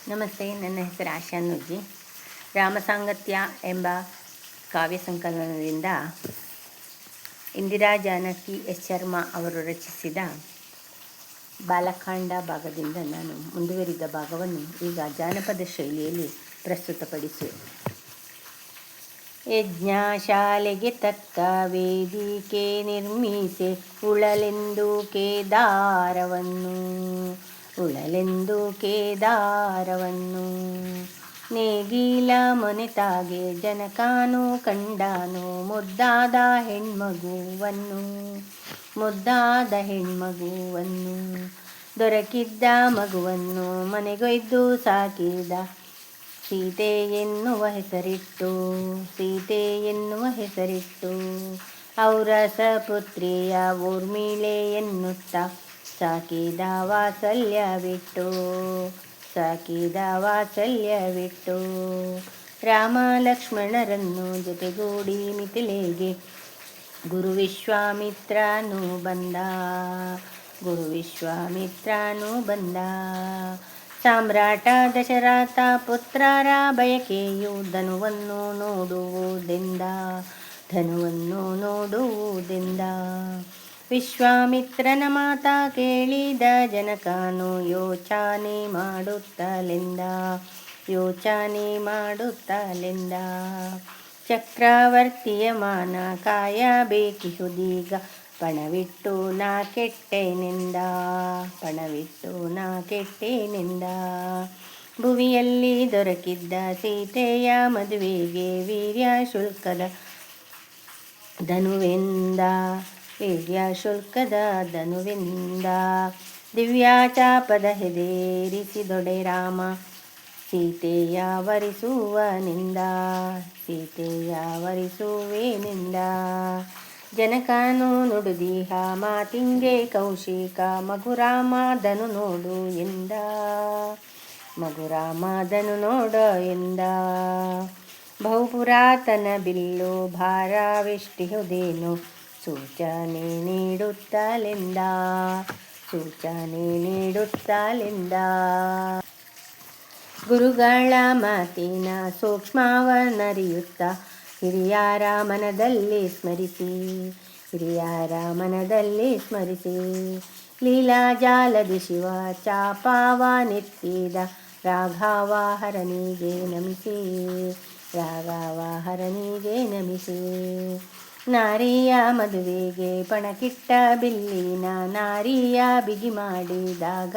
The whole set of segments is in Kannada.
ನಮಸ್ತೆ, ನನ್ನ ಹೆಸರು ಆಶಾ ನುಜ್ಜಿ. ರಾಮಸಾಂಗತ್ಯ ಎಂಬ ಕಾವ್ಯ ಸಂಕಲನದಿಂದ ಇಂದಿರಾ ಜಾನಕಿ ಎಸ್ ಶರ್ಮಾ ಅವರು ರಚಿಸಿದ ಬಾಲಕಾಂಡ ಭಾಗದಿಂದ ನಾನು ಮುಂದುವರಿದ ಭಾಗವನ್ನು ಈಗ ಜಾನಪದ ಶೈಲಿಯಲ್ಲಿ ಪ್ರಸ್ತುತಪಡಿಸುವೆ. ಯಜ್ಞಶಾಲೆಗೆ ತಕ್ಕ ವೇದಿಕೆ ನಿರ್ಮಿಸೆ ಉಳಲೆಂದು ಕೇದಾರವನ್ನು ನೇಗಿಲ ಮೊನೆತಾಗೆ ಜನಕಾನು ಕಂಡಾನು ಮುದ್ದಾದ ಹೆಣ್ಮಗುವನ್ನು ದೊರಕಿದ್ದ ಮಗುವನ್ನು ಮನೆಗೊಯ್ದು ಸಾಕಿದ ಸೀತೆ ಎನ್ನುವ ಹೆಸರಿಟ್ಟು ಔರಸ ಪುತ್ರಿಯ ಊರ್ಮಿಳೆ ಎನ್ನುತ್ತ ಸಾಕಿದ ವಾತ್ಸಲ್ಯವಿಟ್ಟು ರಾಮ ಲಕ್ಷ್ಮಣರನ್ನು ಜೊತೆಗೂಡಿ ಮಿಥಿಲೆಗೆ ಗುರು ವಿಶ್ವಾಮಿತ್ರನು ಬಂದ. ಸಾಮ್ರಾಟ ದಶರಥ ಪುತ್ರರ ಬಯಕೆಯು ಧನುವನ್ನು ನೋಡುವುದೆಂದ. ವಿಶ್ವಾಮಿತ್ರನ ಮಾತ ಕೇಳಿದ ಜನಕನು ಯೋಚನೆ ಮಾಡುತ್ತಲೆಂದ. ಚಕ್ರವರ್ತಿಯ ಮಾನ ಕಾಯಬೇಕಿಹುದೀಗ ಪಣವಿಟ್ಟು ನಾ ಕೆಟ್ಟೆನೆಂದ. ಭುವಿಯಲ್ಲಿ ದೊರಕಿದ್ದ ಸೀತೆಯ ಮದುವೆಗೆ ವೀರ್ಯ ಶುಲ್ಕದ ಧನುವೆಂದ. ದಿವ್ಯ ಚಾಪದ ಹೆದೇರಿಸಿದೊಡೆ ರಾಮ ಸೀತೆಯ ವರಿಸುವೆನೆಂದ. ಜನಕನು ನುಡಿದಿಹ ಮಾತಿಂಗೆ ಕೌಶಿಕ ಮಗುರಾಮದನು ನೋಡು ಎಂದ. ಬಹುಪುರಾತನ ಬಿಲ್ಲು ಭಾರವೆಷ್ಟಿಹುದೇನು ಸೂಚನೆ ನೀಡುತ್ತಲೆಂದ. ಗುರುಗಳ ಮಾತಿನ ಸೂಕ್ಷ್ಮವನರಿಯುತ್ತ ಹಿರಿಯರ ಮನದಲ್ಲಿ ಸ್ಮರಿಸಿ ಲೀಲಾಜಾಲದಿ ಶಿವ ಚಾಪವನೆತ್ತಿದ ರಾಘವ ಹರನಿಗೆ ನಮಿಸಿ ನಾರಿಯ ಮದುವೆಗೆ ಪಣಕಿಟ್ಟ ಬಿಲ್ಲಿನ ನಾರಿಯ ಬಿಗಿ ಮಾಡಿದಾಗ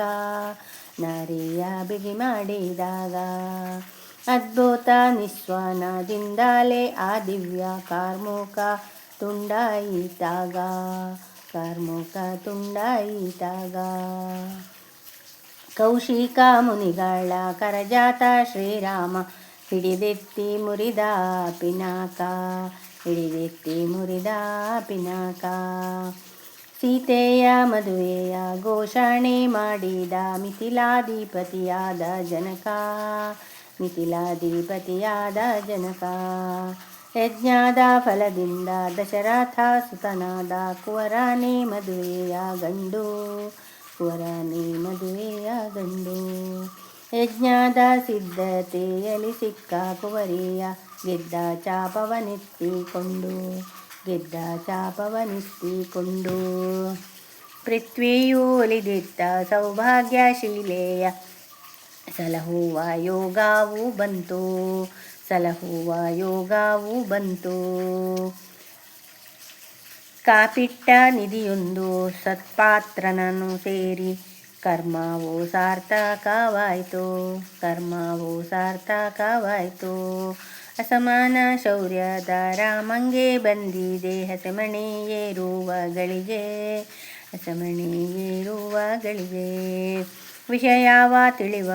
ಅದ್ಭುತ ನಿಸ್ವನದಿಂದಲೇ ಆ ದಿವ್ಯ ಕಾರ್ಮುಕ ತುಂಡಾಯಿತಾಗ. ಕೌಶಿಕ ಮುನಿಗಳ ಕರಜಾತ ಶ್ರೀರಾಮ ಹಿಡಿದೆತ್ತಿ ಮುರಿದ ಪಿನಾಕ. ಸೀತೆಯ ಮದುವೆಯ ಘೋಷಣೆ ಮಾಡಿದ ಮಿಥಿಲಾಧಿಪತಿಯಾದ ಜನಕ. ಯಜ್ಞದ ಫಲದಿಂದ ದಶರಥ ಸುತನಾದ ಕುವರನೇ ಮದುವೆಯ ಗಂಡು. ಯಜ್ಞದ ಸಿದ್ಧತೆಯಲ್ಲಿ ಸಿಕ್ಕ ಕುವರಿಯ ಗೆದ್ದ ಚಾಪವನೆತ್ತಿಕೊಂಡು ಪೃಥ್ವಿಯು ಒಲಿದಿತ್ತ ಸೌಭಾಗ್ಯಶೀಲೆಯ ಸಲಹುವ ಯೋಗವು ಬಂತು. ಕಾಪಿಟ್ಟ ನಿಧಿಯೊಂದು ಸತ್ಪಾತ್ರನನ್ನು ಸೇರಿ ಕರ್ಮವು ಸಾರ್ಥಕವಾಯಿತು. ಅಸಮಾನ ಶೌರ್ಯದ ರಾಮಂಗೆ ಬಂದಿದೆ ಹಸೆಮಣೆ ಏರುವ ಗಳಿಗೆ. ವಿಷಯವ ತಿಳಿವ